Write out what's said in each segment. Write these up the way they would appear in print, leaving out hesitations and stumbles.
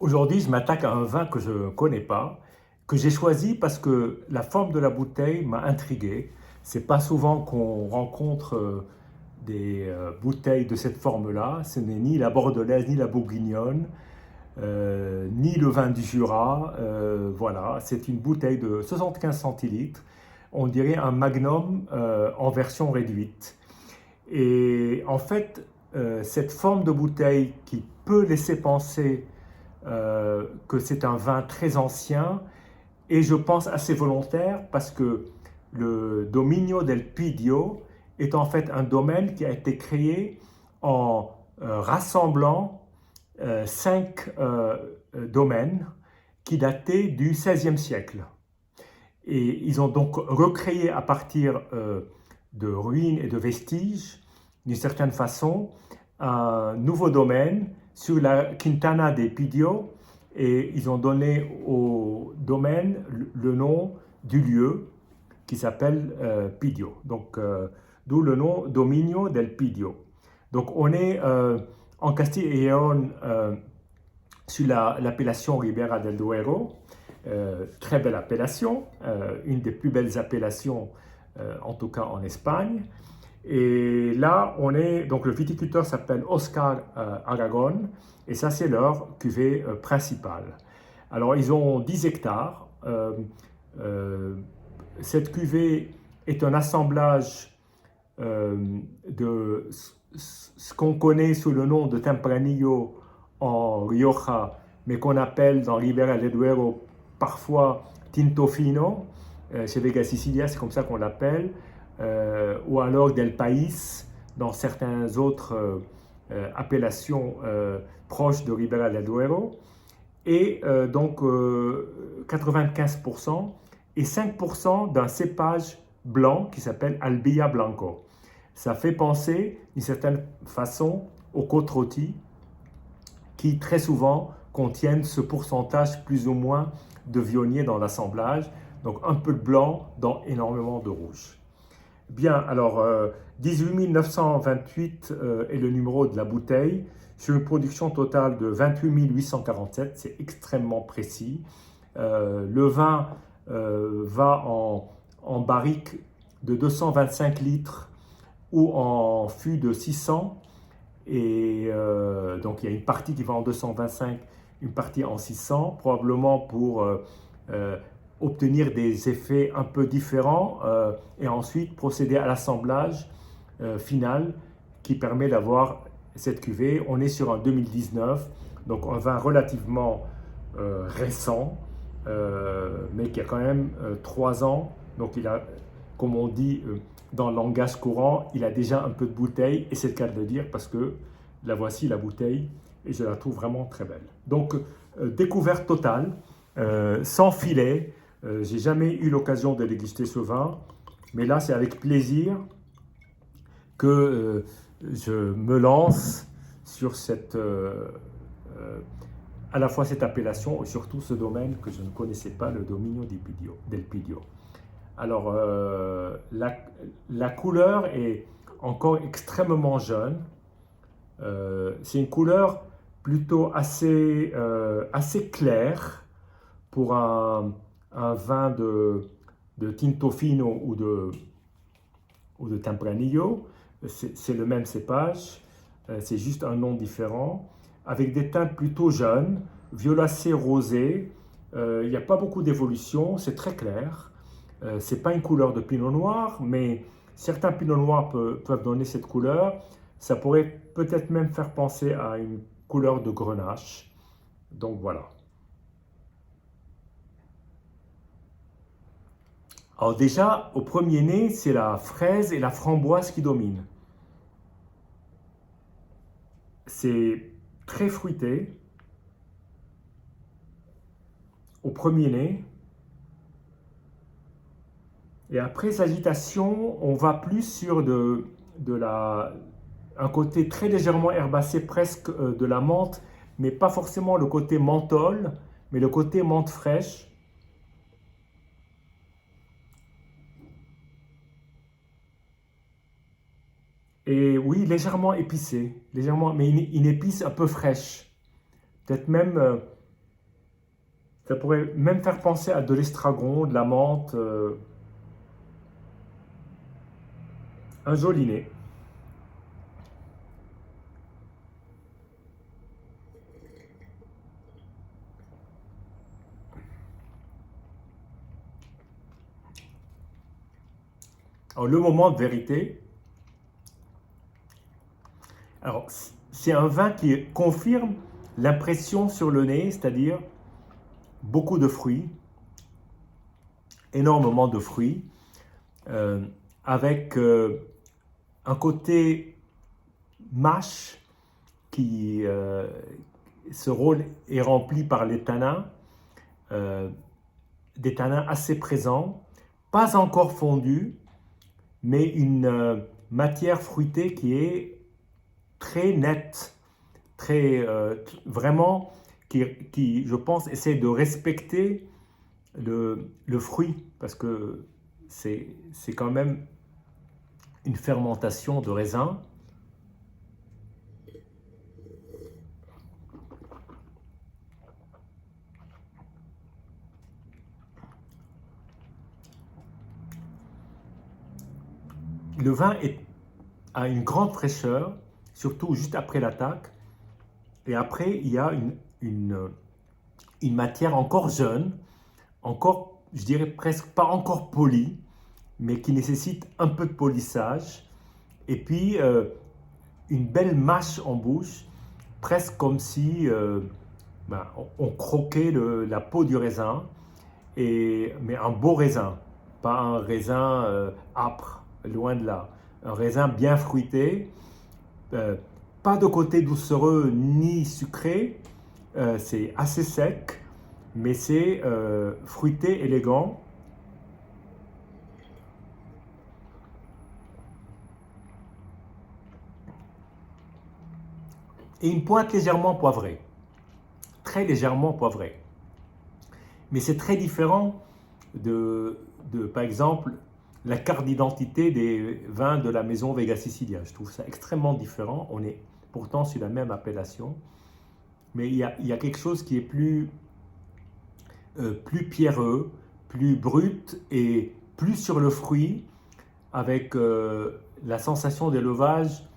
Aujourd'hui, je m'attaque à un vin que je ne connais pas, que j'ai choisi parce que la forme de la bouteille m'a intrigué. C'est pas souvent qu'on rencontre des bouteilles de cette forme-là. Ce n'est ni la bordelaise, ni la bourguignonne, ni le vin du Jura. Voilà, c'est une bouteille de 75 centilitres. On dirait un magnum en version réduite. Et en fait, cette forme de bouteille qui peut laisser penser que c'est un vin très ancien et je pense assez volontaire parce que le Dominio del Pidio est en fait un domaine qui a été créé en rassemblant cinq domaines qui dataient du XVIe siècle. Et ils ont donc recréé à partir de ruines et de vestiges, d'une certaine façon, un nouveau domaine sur la Quintana de Pidio et ils ont donné au domaine le nom du lieu qui s'appelle Pidio. Donc, d'où le nom Dominio del Pidio. Donc, on est en Castille et Léon sur l'appellation Ribera del Duero. Très belle appellation, une des plus belles appellations, en tout cas en Espagne. Et là, on est, donc le viticulteur s'appelle Oscar Aragon, et ça, c'est leur cuvée principale. Alors, ils ont 10 hectares. Cette cuvée est un assemblage de ce qu'on connaît sous le nom de Tempranillo en Rioja, mais qu'on appelle dans Ribera del Duero parfois Tinto Fino. Chez Vega Sicilia, c'est comme ça qu'on l'appelle. Ou alors Del País dans certaines autres appellations proches de Ribera del Duero. Et donc 95% et 5% d'un cépage blanc qui s'appelle Albilla Blanco. Ça fait penser d'une certaine façon aux côtes rôties qui très souvent contiennent ce pourcentage plus ou moins de vionnier dans l'assemblage. Donc un peu de blanc dans énormément de rouge. Bien, alors 18 928 est le numéro de la bouteille sur une production totale de 28 847, c'est extrêmement précis. Le vin va en barrique de 225 litres ou en fût de 600 et donc il y a une partie qui va en 225, une partie en 600, probablement pour obtenir des effets un peu différents et ensuite procéder à l'assemblage final qui permet d'avoir cette cuvée. On est sur un 2019, donc un vin relativement récent, mais qui a quand même 3 ans. Donc il a, comme on dit dans le langage courant, il a déjà un peu de bouteille, et c'est le cas de le dire parce que la voici la bouteille, et je la trouve vraiment très belle. Donc découverte totale, sans filet. J'ai jamais eu l'occasion de déguster ce vin, mais là c'est avec plaisir que je me lance sur cette, à la fois cette appellation et surtout ce domaine que je ne connaissais pas, le Dominio del Pidio. Alors la couleur est encore extrêmement jeune. C'est une couleur plutôt assez claire pour un vin de Tinto Fino ou de Tempranillo. C'est le même cépage, c'est juste un nom différent, avec des teintes plutôt jeunes, violacées rosées. Il n'y a pas beaucoup d'évolution, c'est très clair. C'est pas une couleur de pinot noir, mais certains pinots noirs peuvent donner cette couleur. Ça pourrait peut-être même faire penser à une couleur de grenache. Donc voilà. Alors déjà, au premier nez, c'est la fraise et la framboise qui dominent. C'est très fruité au premier nez. Et après l'agitation, on va plus sur un côté très légèrement herbacé, presque de la menthe, mais pas forcément le côté menthol, mais le côté menthe fraîche. Et oui, légèrement épicé, légèrement, mais une épice un peu fraîche. Peut-être même Ça pourrait même faire penser à de l'estragon, de la menthe, un joli nez. Alors, le moment de vérité, alors c'est un vin qui confirme l'impression sur le nez, c'est-à-dire beaucoup de fruits, énormément de fruits, euh, avec un côté mâche qui, ce rôle est rempli par les tanins, euh, des tanins assez présents, pas encore fondus, mais une matière fruitée qui est très nette, très vraiment, je pense, essaie de respecter le fruit, parce que c'est quand même une fermentation de raisin. Le vin a une grande fraîcheur, surtout juste après l'attaque. Et après, il y a une matière encore jeune, encore, je dirais presque pas encore polie, mais qui nécessite un peu de polissage. Et puis, une belle mâche en bouche, presque comme si on croquait la peau du raisin, mais un beau raisin, pas un raisin âpre, loin de là. Un raisin bien fruité, euh, pas de côté doucereux ni sucré, c'est assez sec, mais c'est fruité, élégant. Et une pointe légèrement poivrée, très légèrement poivrée. Mais c'est très différent par exemple, la carte d'identité des vins de la maison Vega Sicilia. Je trouve ça extrêmement différent. On est pourtant sur la même appellation, mais il y a quelque chose qui est plus pierreux, plus brut et plus sur le fruit, avec la sensation d'élevage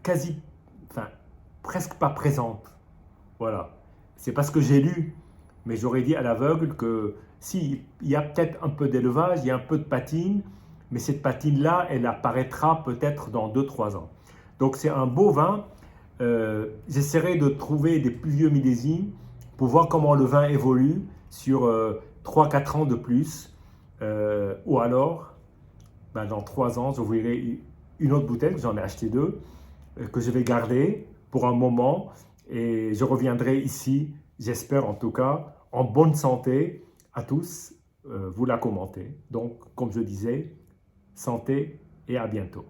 quasi, enfin, presque pas présente. Voilà. C'est parce que j'ai lu, mais j'aurais dit à l'aveugle que si, il y a peut-être un peu d'élevage, il y a un peu de patine, mais cette patine-là, elle apparaîtra peut-être dans 2-3 ans. Donc c'est un beau vin. J'essaierai de trouver des plus vieux millésimes pour voir comment le vin évolue sur 3-4 ans de plus. Ou alors, dans 3 ans, j'ouvrirai une autre bouteille, j'en ai acheté 2, que je vais garder pour un moment. Et je reviendrai ici, j'espère en tout cas, en bonne santé à tous, vous la commentez. Donc, comme je disais, santé et à bientôt.